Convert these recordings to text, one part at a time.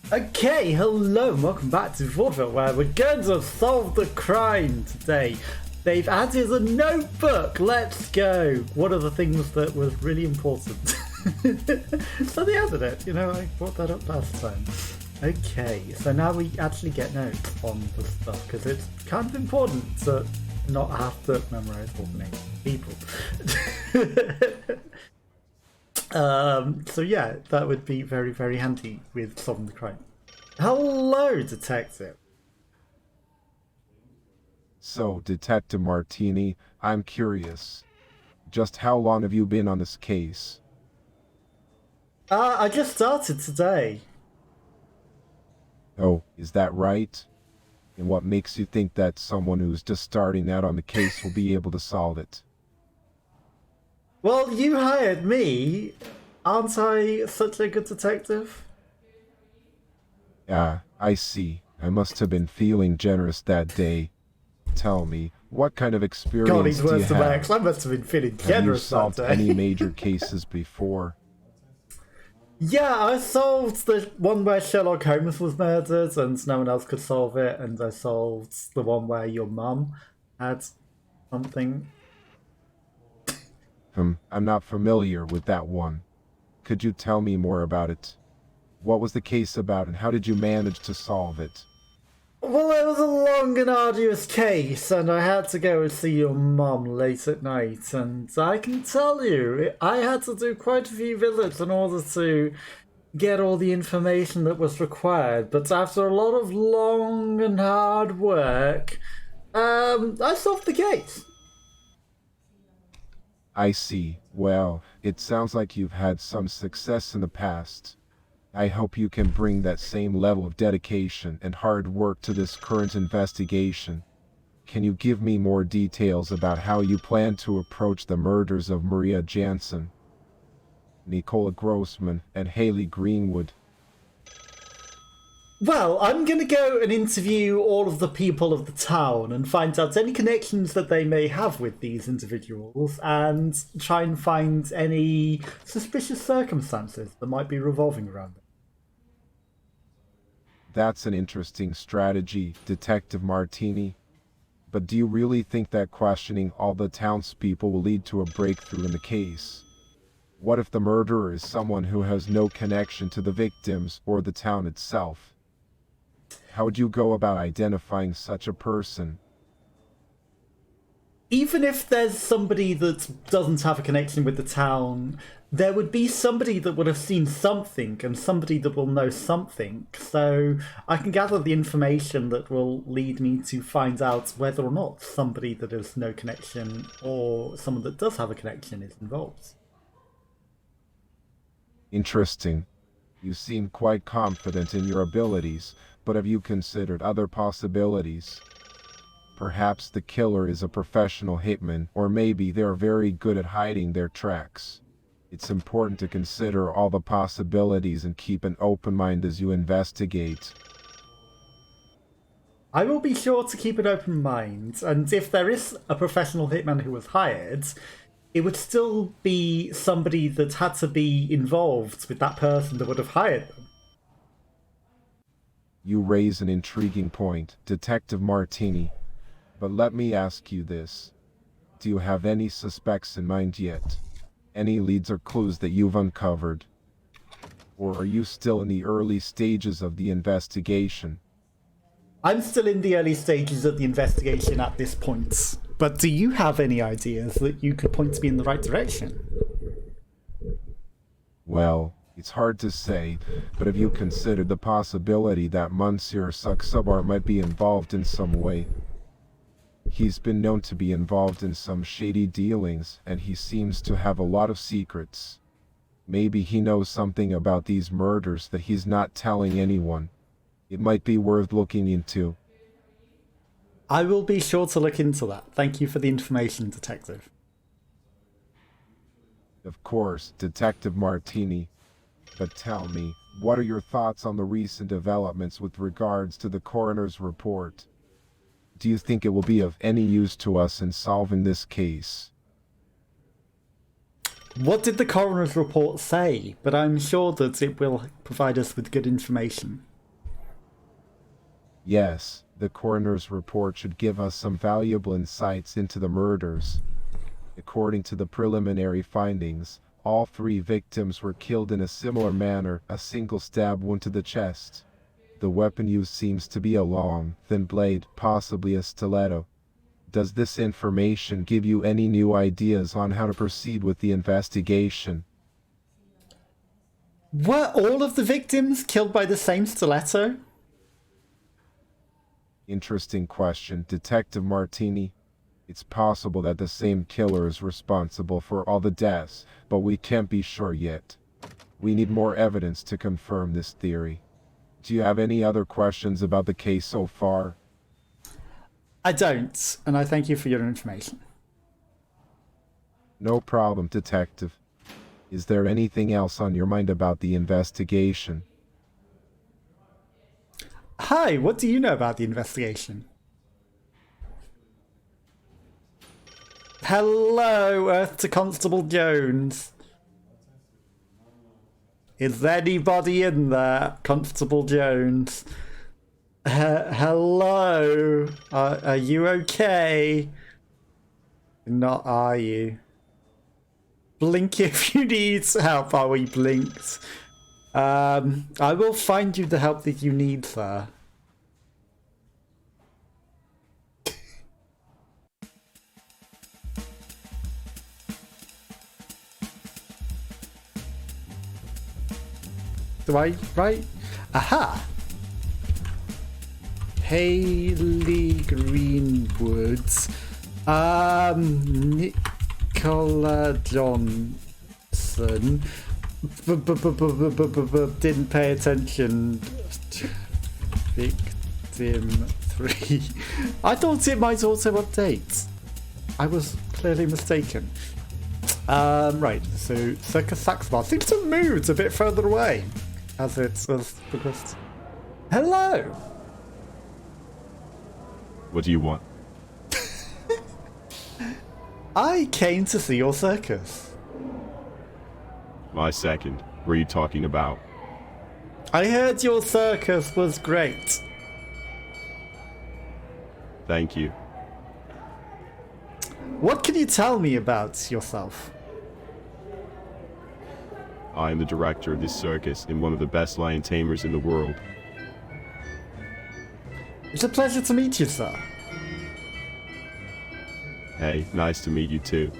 Okay, hello and welcome back to Vaudeville, where we're going to solve the crime today. They've added a notebook, let's go! One of the things that was really important. So they added it, you know, I brought that up last time. Okay, so now we actually get notes on the stuff, because it's kind of important to not have to memorize all the names of people. So yeah, that would be very, very handy with solving the crime. Hello, Detective. So, Detective Martini, I'm curious. Just how long have you been on this case? I just started today. Oh, is that right? And what makes you think that someone who's just starting out on the case will be able to solve it? Well, you hired me. Aren't I such a good detective? Ah, I see. I must have been feeling generous that day. Tell me, what kind of God, experience he's do you worse than my have? ex. I must have been feeling Have you generous that solved day. any major cases before? Yeah, I solved the one where Sherlock Holmes was murdered and no one else could solve it, and I solved the one where your mum had something. I'm not familiar with that one. Could you tell me more about it? What was the case about and how did you manage to solve it? Well, it was a long and arduous case, and I had to go and see your mum late at night, and I can tell you, I had to do quite a few visits in order to get all the information that was required, but after a lot of long and hard work, I solved the case. I see. Well, it sounds like you've had some success in the past. I hope you can bring that same level of dedication and hard work to this current investigation. Can you give me more details about how you plan to approach the murders of Maria Jansen, Nicola Grossman, and Haley Greenwood? Well, I'm going to go and interview all of the people of the town and find out any connections that they may have with these individuals and try and find any suspicious circumstances that might be revolving around them. That's an interesting strategy, Detective Martini. But do you really think that questioning all the townspeople will lead to a breakthrough in the case? What if the murderer is someone who has no connection to the victims or the town itself? How would you go about identifying such a person? Even if there's somebody that doesn't have a connection with the town, there would be somebody that would have seen something and somebody that will know something. So I can gather the information that will lead me to find out whether or not somebody that has no connection or someone that does have a connection is involved. Interesting. You seem quite confident in your abilities, but have you considered other possibilities? Perhaps the killer is a professional hitman, or maybe they're very good at hiding their tracks. It's important to consider all the possibilities and keep an open mind as you investigate. I will be sure to keep an open mind, and if there is a professional hitman who was hired, it would still be somebody that had to be involved with that person that would have hired them. You raise an intriguing point, Detective Martini. But let me ask you this. Do you have any suspects in mind yet? Any leads or clues that you've uncovered? Or are you still in the early stages of the investigation? I'm still in the early stages of the investigation at this point, but do you have any ideas that you could point me in the right direction? Well, it's hard to say, but have you considered the possibility that Monsieur SAXABAR might be involved in some way? He's been known to be involved in some shady dealings, and he seems to have a lot of secrets. Maybe he knows something about these murders that he's not telling anyone. It might be worth looking into. I will be sure to look into that. Thank you for the information, Detective. Of course, Detective Martini. But tell me, what are your thoughts on the recent developments with regards to the coroner's report? Do you think it will be of any use to us in solving this case? What did the coroner's report say? But I'm sure that it will provide us with good information. Yes, the coroner's report should give us some valuable insights into the murders. According to the preliminary findings, all 3 victims were killed in a similar manner, a single stab wound to the chest. The weapon used seems to be a long, thin blade, possibly a stiletto. Does this information give you any new ideas on how to proceed with the investigation? Were all of the victims killed by the same stiletto? Interesting question, Detective Martini. It's possible that the same killer is responsible for all the deaths, but we can't be sure yet. We need more evidence to confirm this theory. Do you have any other questions about the case so far? I don't, and I thank you for your information. No problem, Detective. Is there anything else on your mind about the investigation? Hi, what do you know about the investigation? Hello, Earth to Constable Jones. Is anybody in there, Constable Jones? Hello? Are you okay? Not, are you? Blink if you need help. Are we blinked? I will find you the help that you need, sir. Do I, right? Aha! Haley Greenwoods. Nicola Johnson. Didn't pay attention. Victim 3. I thought it might auto update. I was clearly mistaken. Right, so Circus saxobar seems to have moved a bit further away as it has progressed. Hello! What do you want? I came to see your circus. My second. What are you talking about? I heard your circus was great. Thank you. What can you tell me about yourself? I am the director of this circus and one of the best lion tamers in the world. It's a pleasure to meet you, sir. Hey, nice to meet you too.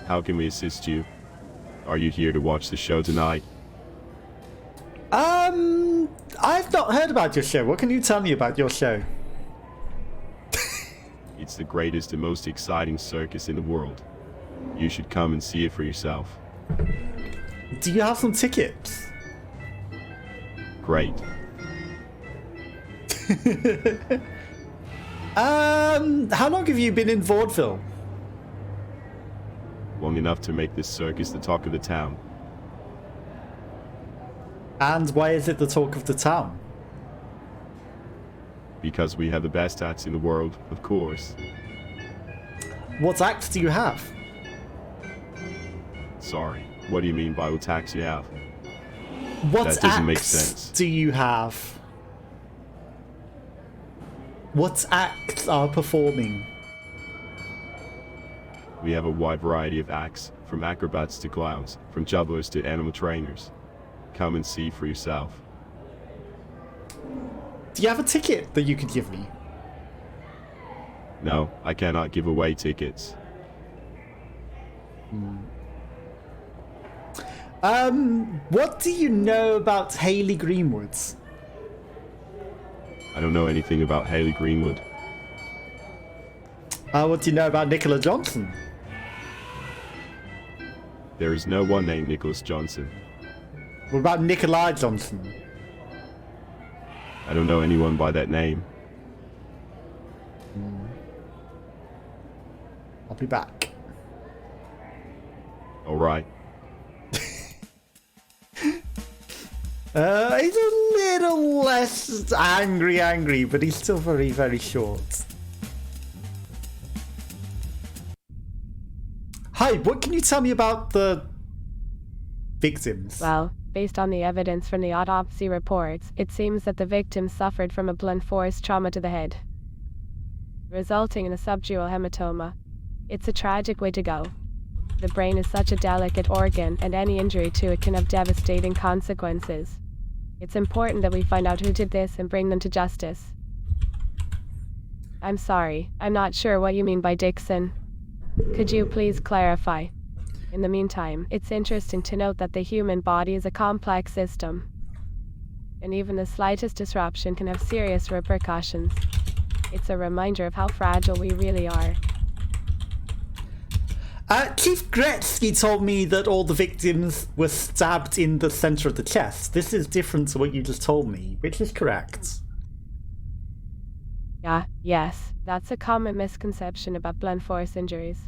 How can we assist you? Are you here to watch the show tonight? I've not heard about your show. What can you tell me about your show? It's the greatest and most exciting circus in the world. You should come and see it for yourself. Do you have some tickets? Great. How long have you been in vaudeville? Long enough to make this circus the talk of the town. And why is it the talk of the town? Because we have the best acts in the world, of course. What acts do you have? Sorry, what do you mean by what acts you have? What That doesn't make acts sense. do you have? What acts are performing? We have a wide variety of acts, from acrobats to clowns, from jugglers to animal trainers. Come and see for yourself. Do you have a ticket that you could give me? No, I cannot give away tickets. What do you know about Haley Greenwoods? I don't know anything about Haley Greenwood. What do you know about Nicola Johnson? There is no one named Nicholas Johnson. What about Nikolai Johnson? I don't know anyone by that name. I'll be back. Alright. He's a little less angry, but he's still very, very short. Hi, what can you tell me about the victims? Well, based on the evidence from the autopsy reports, it seems that the victim suffered from a blunt force trauma to the head, resulting in a subdural hematoma. It's a tragic way to go. The brain is such a delicate organ, and any injury to it can have devastating consequences. It's important that we find out who did this and bring them to justice. I'm sorry, I'm not sure what you mean by Dixon. Could you please clarify? In the meantime, it's interesting to note that the human body is a complex system, and even the slightest disruption can have serious repercussions. It's a reminder of how fragile we really are. Chief Gretzky told me that all the victims were stabbed in the center of the chest. This is different to what you just told me, which is correct. Yes, that's a common misconception about blunt force injuries.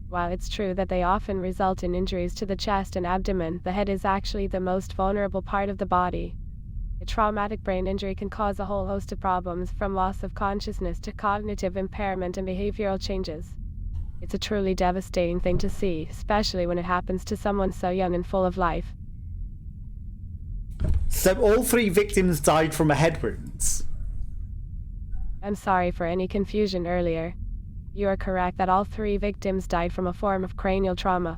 While it's true that they often result in injuries to the chest and abdomen, the head is actually the most vulnerable part of the body. A traumatic brain injury can cause a whole host of problems, from loss of consciousness to cognitive impairment and behavioral changes. It's a truly devastating thing to see, especially when it happens to someone so young and full of life. So all 3 victims died from a head wound? I'm sorry for any confusion earlier. You are correct that all 3 victims died from a form of cranial trauma.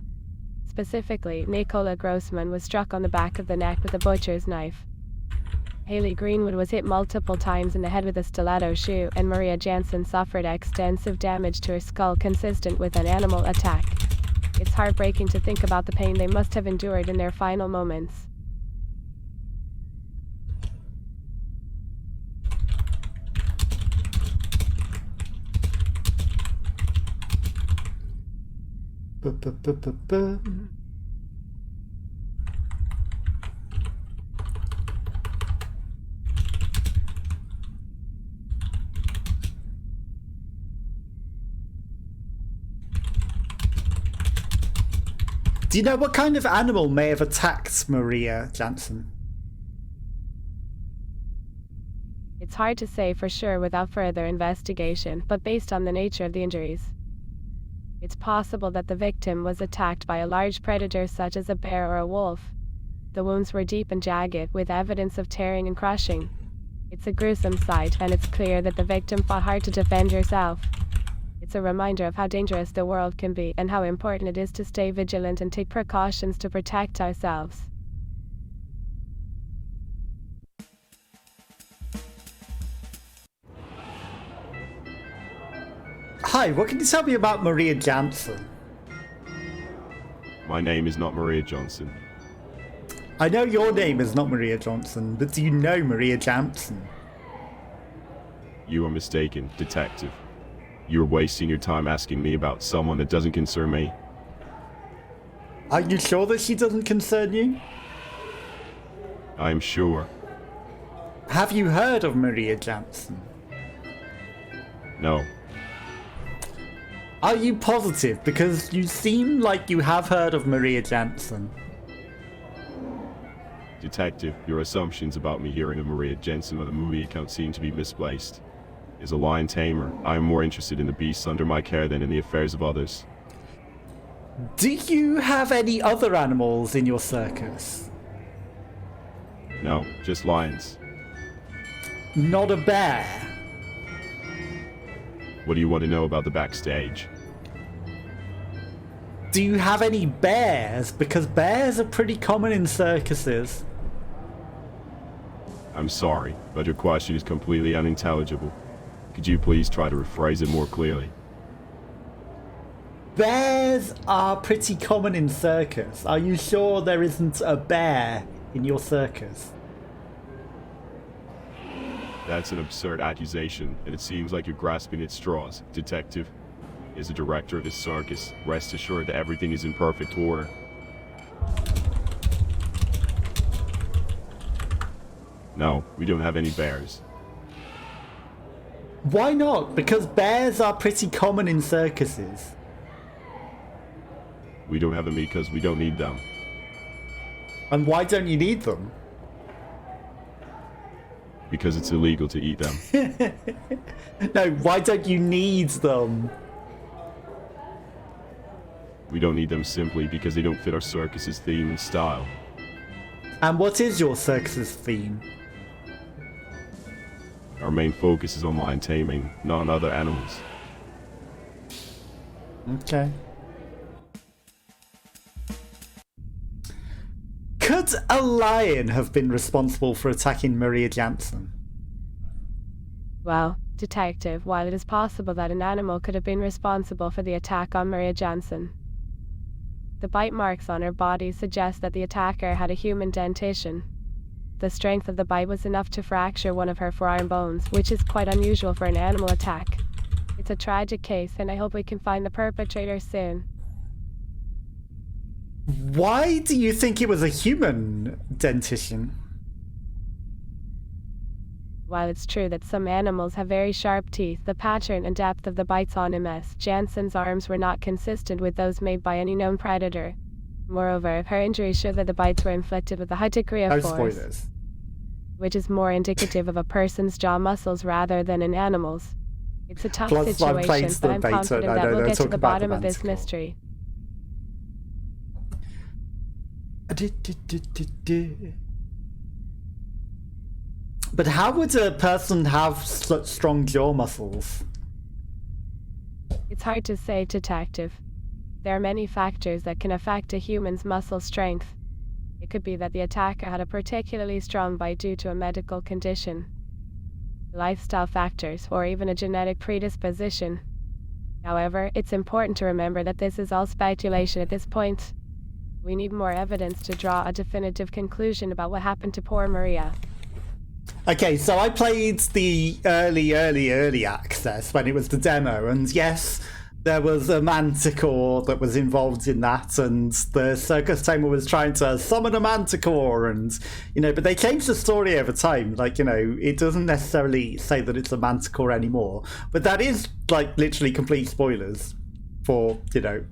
Specifically, Nicola Grossman was struck on the back of the neck with a butcher's knife. Haley Greenwood was hit multiple times in the head with a stiletto shoe, and Maria Jansen suffered extensive damage to her skull consistent with an animal attack. It's heartbreaking to think about the pain they must have endured in their final moments. Do you know what kind of animal may have attacked Maria Jansen? It's hard to say for sure without further investigation, but based on the nature of the injuries, it's possible that the victim was attacked by a large predator such as a bear or a wolf. The wounds were deep and jagged, with evidence of tearing and crushing. It's a gruesome sight, and it's clear that the victim fought hard to defend herself. It's a reminder of how dangerous the world can be, and how important it is to stay vigilant and take precautions to protect ourselves. Hi, what can you tell me about Maria Jansen? My name is not Maria Johnson. I know your name is not Maria Johnson, but do you know Maria Jansen? You are mistaken, detective. You are wasting your time asking me about someone that doesn't concern me. Are you sure that she doesn't concern you? I am sure. Have you heard of Maria Jansen? No. Are you positive? Because you seem like you have heard of Maria Jansen. Detective, your assumptions about me hearing of Maria Jansen on the movie account seem to be misplaced. As a lion tamer, I am more interested in the beasts under my care than in the affairs of others. Do you have any other animals in your circus? No, just lions. Not a bear? What do you want to know about the backstage? Do you have any bears? Because bears are pretty common in circuses. I'm sorry, but your question is completely unintelligible. Could you please try to rephrase it more clearly? Bears are pretty common in circus. Are you sure there isn't a bear in your circus? That's an absurd accusation, and it seems like you're grasping at straws, detective. As the director of this circus, rest assured that everything is in perfect order. No, we don't have any bears. Why not? Because bears are pretty common in circuses. We don't have them because we don't need them. And why don't you need them? Because it's illegal to eat them. No, why don't you need them? We don't need them simply because they don't fit our circus's theme and style. And what is your circus theme? Our main focus is on lion taming, not on other animals. Okay. Could a lion have been responsible for attacking Maria Jansen? Well, detective, while it is possible that an animal could have been responsible for the attack on Maria Jansen, the bite marks on her body suggest that the attacker had a human dentition. The strength of the bite was enough to fracture one of her forearm bones, which is quite unusual for an animal attack. It's a tragic case, and I hope we can find the perpetrator soon. Why do you think it was a human dentition? While it's true that some animals have very sharp teeth, the pattern and depth of the bites on Ms. Jansen's arms were not consistent with those made by any known predator. Moreover, her injuries show that the bites were inflicted with a high degree of force, spoilers. which is more indicative of a person's jaw muscles rather than an animal's. It's a tough Plus, I played situation, but I'm the beta, confident and I that know we'll they'll get to talk the about bottom the of this manticore. mystery. But how would a person have such strong jaw muscles? It's hard to say, detective. There are many factors that can affect a human's muscle strength. It could be that the attacker had a particularly strong bite due to a medical condition, lifestyle factors, or even a genetic predisposition. However, it's important to remember that this is all speculation at this point. We need more evidence to draw a definitive conclusion about what happened to poor Maria. Okay, so I played the early access when it was the demo, and yes, there was a manticore that was involved in that, and the circus tamer was trying to summon a manticore, and, you know, but they changed the story over time. Like, you know, it doesn't necessarily say that it's a manticore anymore, but that is, like, literally complete spoilers for, you know,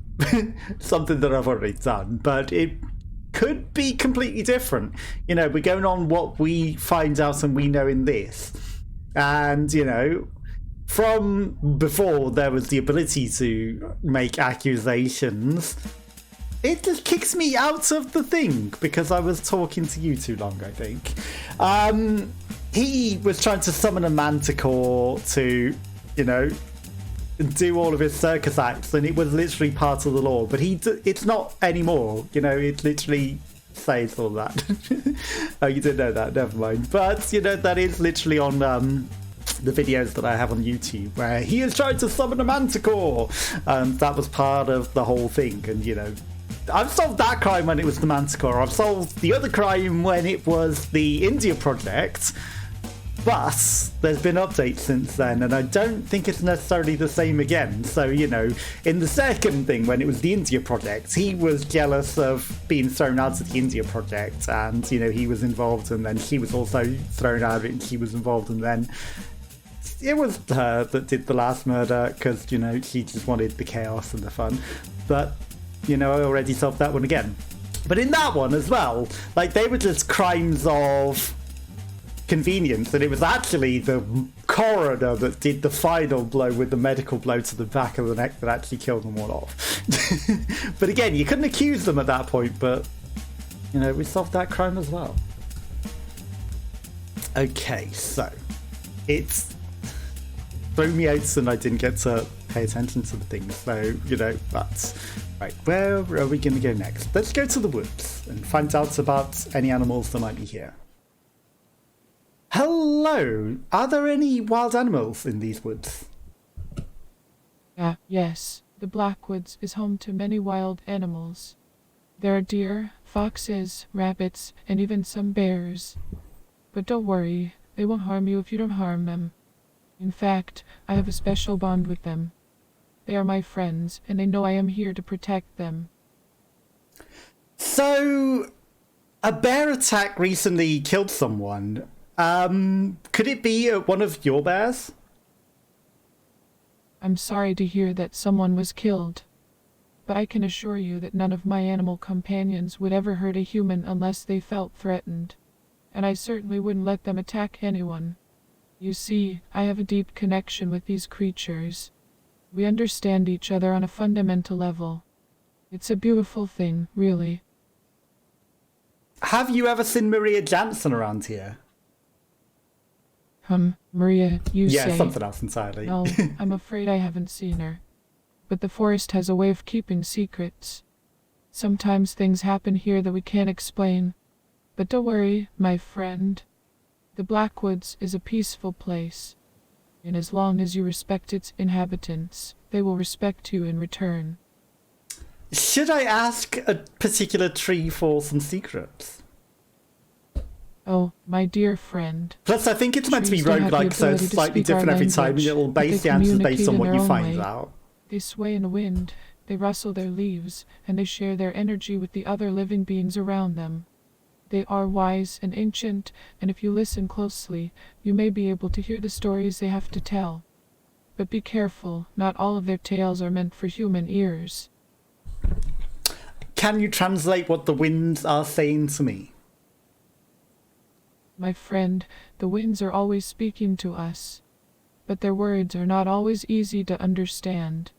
something that I've already done, but it could be completely different. You know, we're going on what we find out and we know in this. And, you know, from before there was the ability to make accusations, it just kicks me out of the thing because I was talking to you too long, I think. He was trying to summon a manticore to, you know, do all of his circus acts, and it was literally part of the law, but it's not anymore. You know, it literally says all that. Oh, you didn't know that, never mind. But, you know, that is literally on the videos that I have on YouTube where he is trying to summon a manticore, and that was part of the whole thing. And, you know, I've solved that crime when it was the manticore. I've solved the other crime when it was the India project. But there's been updates since then, and I don't think it's necessarily the same again. So, you know, in the second thing, when it was the India project, he was jealous of being thrown out of the India project, and, you know, he was involved, and then she was also thrown out of it, and she was involved, and then it was her that did the last murder, because, you know, she just wanted the chaos and the fun. But, you know, I already solved that one again. But in that one as well, like, they were just crimes of convenience, and it was actually the coroner that did the final blow with the medical blow to the back of the neck that actually killed them all off. But again, you couldn't accuse them at that point, but, you know, we solved that crime as well. Okay, so it's threw me out and I didn't get to pay attention to the things, so, you know, that's right. Where are we going to go next? Let's go to the woods and find out about any animals that might be here. Hello! Are there any wild animals in these woods? Yes. The Blackwoods is home to many wild animals. There are deer, foxes, rabbits, and even some bears. But don't worry, they won't harm you if you don't harm them. In fact, I have a special bond with them. They are my friends, and they know I am here to protect them. So, a bear attack recently killed someone. Could it be one of your bears? I'm sorry to hear that someone was killed, but I can assure you that none of my animal companions would ever hurt a human unless they felt threatened, and I certainly wouldn't let them attack anyone. You see, I have a deep connection with these creatures. We understand each other on a fundamental level. It's a beautiful thing, really. Have you ever seen Maria Jansen around here? Maria, you say? Yeah, something else entirely. No, I'm afraid I haven't seen her. But the forest has a way of keeping secrets. Sometimes things happen here that we can't explain. But don't worry, my friend. The Blackwoods is a peaceful place. And as long as you respect its inhabitants, they will respect you in return. Should I ask a particular tree for some secrets? Oh, my dear friend. Plus, I think it's meant to be Trees don't have the roguelike, so it's ability to slightly speak our different every time, and language, it'll but they base the answers based communicate on in what their you own find way. out. They sway in the wind, they rustle their leaves, and they share their energy with the other living beings around them. They are wise and ancient, and if you listen closely, you may be able to hear the stories they have to tell. But be careful, not all of their tales are meant for human ears. Can you translate what the winds are saying to me? My friend, the winds are always speaking to us. But their words are not always easy to understand.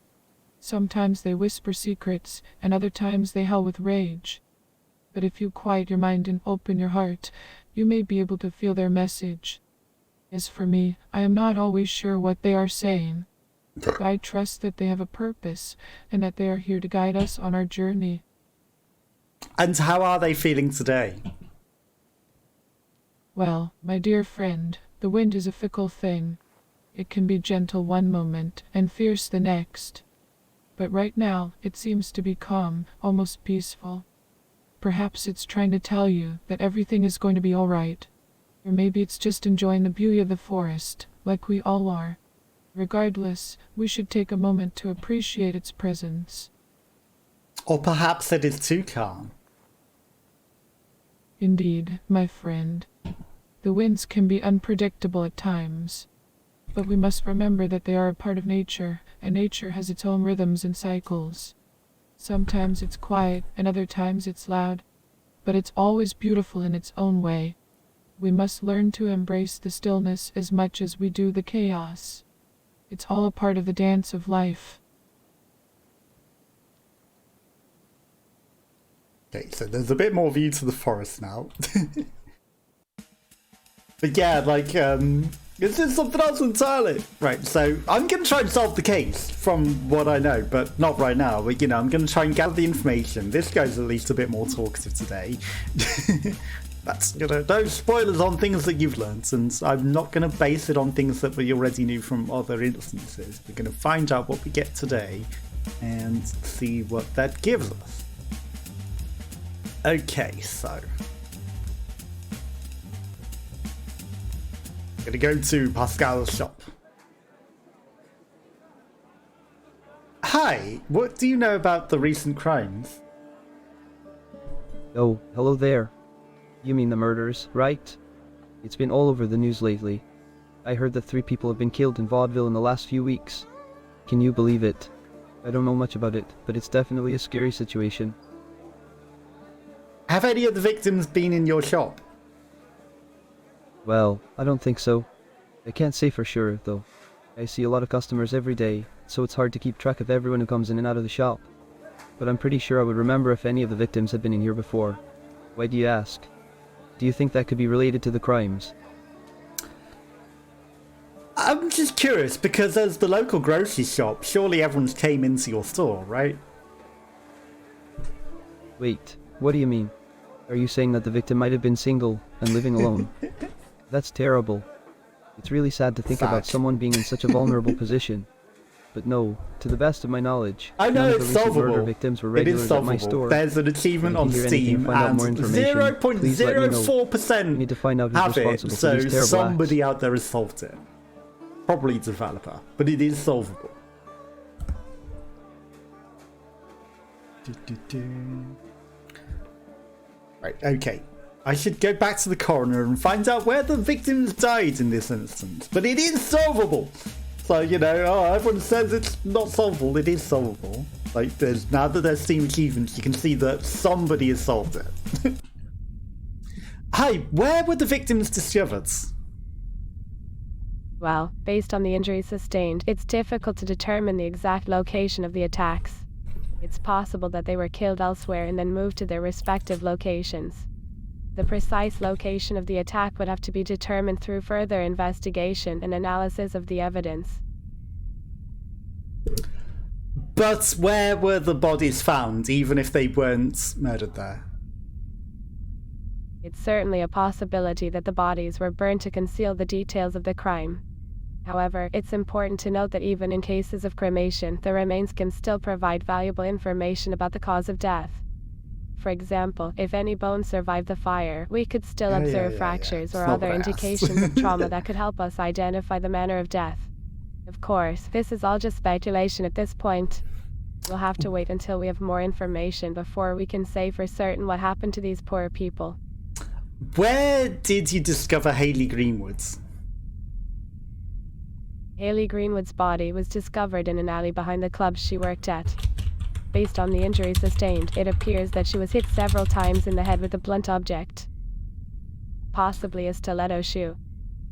Sometimes they whisper secrets, and other times they howl with rage. But if you quiet your mind and open your heart, you may be able to feel their message. As for me, I am not always sure what they are saying. But I trust that they have a purpose, and that they are here to guide us on our journey. And how are they feeling today? Well, my dear friend, the wind is a fickle thing. It can be gentle one moment and fierce the next. But right now, it seems to be calm, almost peaceful. Perhaps it's trying to tell you that everything is going to be all right. Or maybe it's just enjoying the beauty of the forest, like we all are. Regardless, we should take a moment to appreciate its presence. Or perhaps it is too calm. Indeed, my friend. The winds can be unpredictable at times. But we must remember that they are a part of nature, and nature has its own rhythms and cycles. Sometimes it's quiet, and other times it's loud. But it's always beautiful in its own way. We must learn to embrace the stillness as much as we do the chaos. It's all a part of the dance of life. Okay, so there's a bit more view to the forest now. But yeah, like, this is something else entirely. Right, so I'm going to try and solve the case from what I know, but not right now. But, you know, I'm going to try and gather the information. This guy's at least a bit more talkative today. That's, you know, no spoilers on things that you've learnt, and I'm not going to base it on things that we already knew from other instances. We're going to find out what we get today and see what that gives us. Okay, so gonna go to Pascal's shop. Hi, what do you know about the recent crimes? Oh, hello there. You mean the murders, right? It's been all over the news lately. I heard that 3 people have been killed in Vaudeville in the last few weeks. Can you believe it? I don't know much about it, but it's definitely a scary situation. Have any of the victims been in your shop? Well, I don't think so. I can't say for sure, though. I see a lot of customers every day, so it's hard to keep track of everyone who comes in and out of the shop. But I'm pretty sure I would remember if any of the victims had been in here before. Why do you ask? Do you think that could be related to the crimes? I'm just curious, because as the local grocery shop, surely everyone's came into your store, right? Wait, what do you mean? Are you saying that the victim might have been single and living alone? That's terrible. It's really sad to think about someone being in such a vulnerable position. But no, to the best of my knowledge, I know none of it's the recent murder solvable. victims were It is regulars at my solvable. store. There's an achievement on If you hear anything Steam, or find out and more information, please let me know. 0.04% We need to find out who's have it, responsible so for these terrible somebody acts. out there has solved it. Probably a developer, but it is solvable. Right, okay. I should go back to the coroner and find out where the victims died in this instance. But it is solvable! So, you know, everyone says it's not solvable. It is solvable. Like, now that there's Steam achievements, you can see that somebody has solved it. Hi, where were the victims discovered? Well, based on the injuries sustained, it's difficult to determine the exact location of the attacks. It's possible that they were killed elsewhere and then moved to their respective locations. The precise location of the attack would have to be determined through further investigation and analysis of the evidence. But where were the bodies found, even if they weren't murdered there? It's certainly a possibility that the bodies were burned to conceal the details of the crime. However, it's important to note that even in cases of cremation, the remains can still provide valuable information about the cause of death. For example, if any bones survived the fire, we could still observe fractures or other indications of trauma that could help us identify the manner of death. Of course, this is all just speculation at this point. We'll have to wait until we have more information before we can say for certain what happened to these poor people. Where did you discover Hayley Greenwood's? Hayley Greenwood's body was discovered in an alley behind the club she worked at. Based on the injuries sustained, it appears that she was hit several times in the head with a blunt object, possibly a stiletto shoe.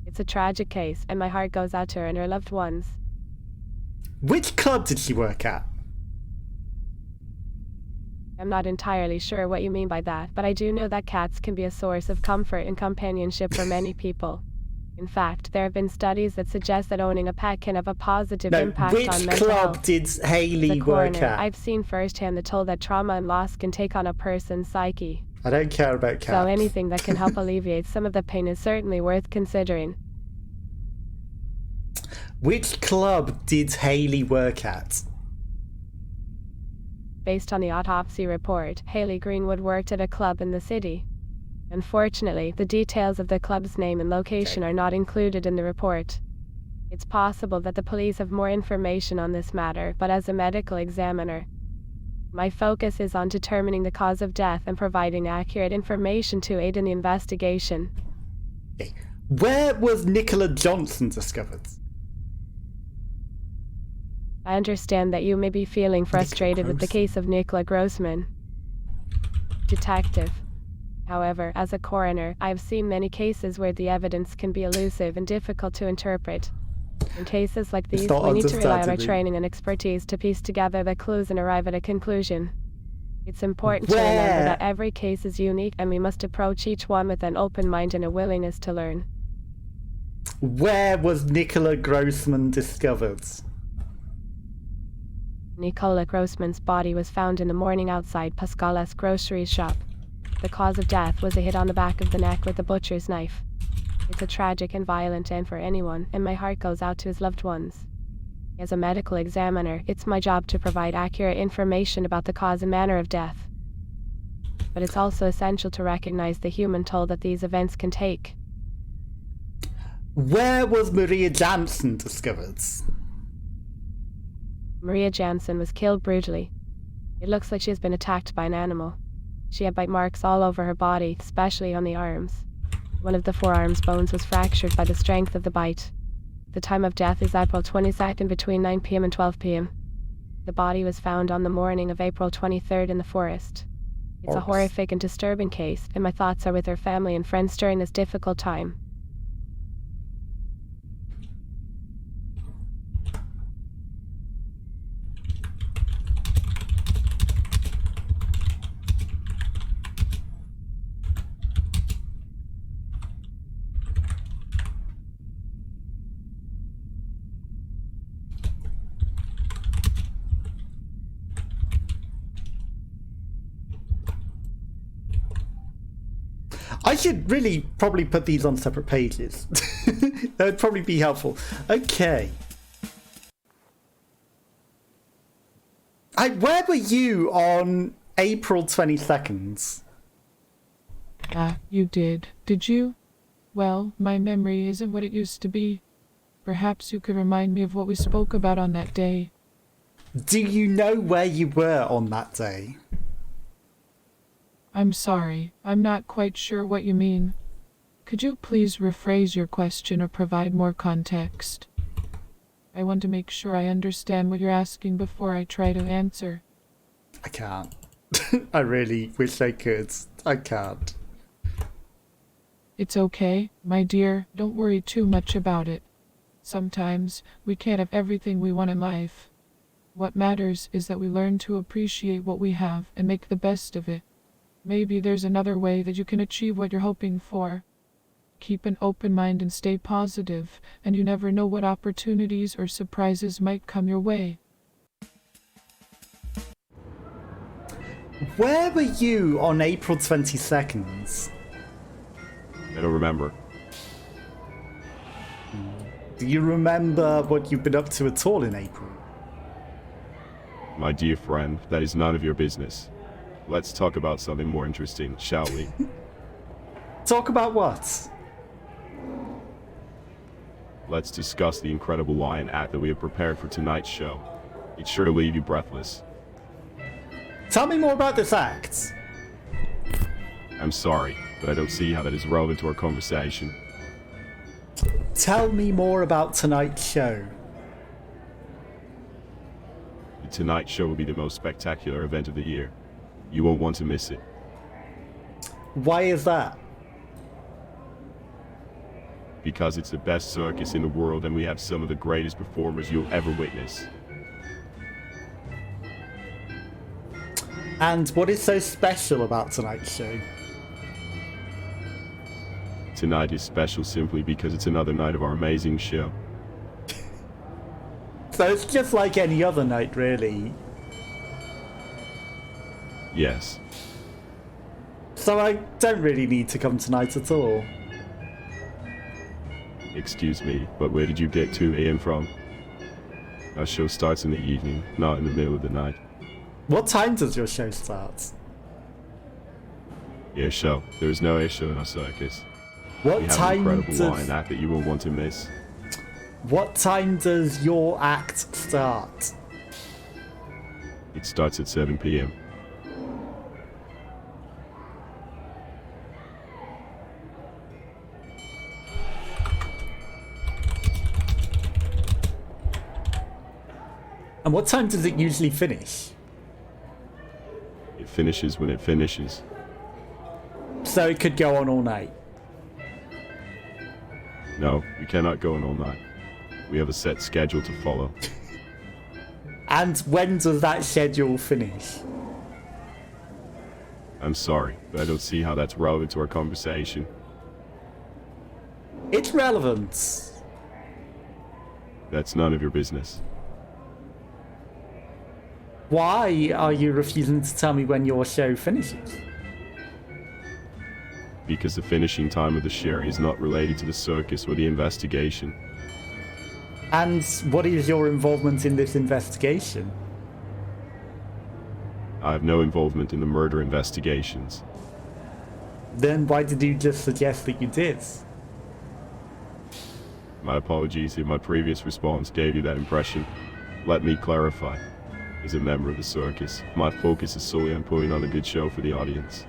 It's a tragic case, and my heart goes out to her and her loved ones. Which club did she work at? I'm not entirely sure what you mean by that, but I do know that cats can be a source of comfort and companionship for many people. In fact, there have been studies that suggest that owning a pet can have a positive impact on mental health. Which club did Hayley work at? I've seen firsthand the toll that trauma and loss can take on a person's psyche. I don't care about cats. So anything that can help alleviate some of the pain is certainly worth considering. Which club did Hayley work at? Based on the autopsy report, Hayley Greenwood worked at a club in the city. Unfortunately, the details of the club's name and location are not included in the report. It's possible that the police have more information on this matter, but as a medical examiner, my focus is on determining the cause of death and providing accurate information to aid in the investigation. Okay. Where was Nicola Johnson discovered? I understand that you may be feeling frustrated with the case of Nicola Grossman. Detective. However, as a coroner, I have seen many cases where the evidence can be elusive and difficult to interpret. In cases like these, we need to rely on our training and expertise to piece together the clues and arrive at a conclusion. It's important to remember that every case is unique, and we must approach each one with an open mind and a willingness to learn. Where was Nicola Grossman discovered? Nicola Grossman's body was found in the morning outside PASCAL'S grocery shop. The cause of death was a hit on the back of the neck with a butcher's knife. It's a tragic and violent end for anyone, and my heart goes out to his loved ones. As a medical examiner, it's my job to provide accurate information about the cause and manner of death. But it's also essential to recognize the human toll that these events can take. Where was Maria Jansen discovered? Maria Jansen was killed brutally. It looks like she has been attacked by an animal. She had bite marks all over her body, especially on the arms. One of the forearm's bones was fractured by the strength of the bite. The time of death is April 22nd between 9 p.m. and 12 p.m. The body was found on the morning of April 23rd in the forest. It's a horrific and disturbing case, and my thoughts are with her family and friends during this difficult time. I should really probably put these on separate pages. That would probably be helpful. Okay. Where were you on April 22nd? You did. Did you? Well, my memory isn't what it used to be. Perhaps you could remind me of what we spoke about on that day. Do you know where you were on that day? I'm sorry, I'm not quite sure what you mean. Could you please rephrase your question or provide more context? I want to make sure I understand what you're asking before I try to answer. I can't. I really wish I could. I can't. It's okay, my dear, don't worry too much about it. Sometimes we can't have everything we want in life. What matters is that we learn to appreciate what we have and make the best of it. Maybe there's another way that you can achieve what you're hoping for. Keep an open mind and stay positive, and you never know what opportunities or surprises might come your way. Where were you on April 22nd? I don't remember. Do you remember what you've been up to at all in April? My dear friend, that is none of your business. Let's talk about something more interesting, shall we? Talk about what? Let's discuss the incredible lion act that we have prepared for tonight's show. It's sure to leave you breathless. Tell me more about this act. I'm sorry, but I don't see how that is relevant to our conversation. Tell me more about tonight's show. The Tonight Show will be the most spectacular event of the year. You won't want to miss it. Why is that? Because it's the best circus in the world and we have some of the greatest performers you'll ever witness. And what is so special about tonight's show? Tonight is special simply because it's another night of our amazing show. So it's just like any other night, really. Yes. So I don't really need to come tonight at all. Excuse me, but where did you get 2 a.m. from? Our show starts in the evening, not in the middle of the night. What time does your show start? Air show. There is no air show in our circus. What We have an time incredible lion does act that you won't want to miss. What time does your act start? It starts at 7 p.m. And what time does it usually finish? It finishes when it finishes. So it could go on all night. No, we cannot go on all night. We have a set schedule to follow. And when does that schedule finish? I'm sorry, but I don't see how that's relevant to our conversation. It's relevant. That's none of your business. Why are you refusing to tell me when your show finishes? Because the finishing time of the show is not related to the circus or the investigation. And what is your involvement in this investigation? I have no involvement in the murder investigations. Then why did you just suggest that you did? My apologies if my previous response gave you that impression. Let me clarify. As a member of the circus, my focus is solely on putting on a good show for the audience.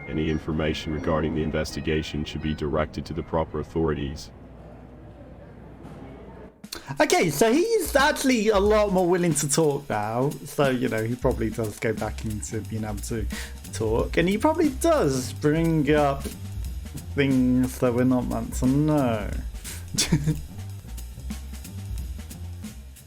Any information regarding the investigation should be directed to the proper authorities. Okay, so he's actually a lot more willing to talk now. So, you know, he probably does go back into being able to talk. And he probably does bring up things that we're not meant to know.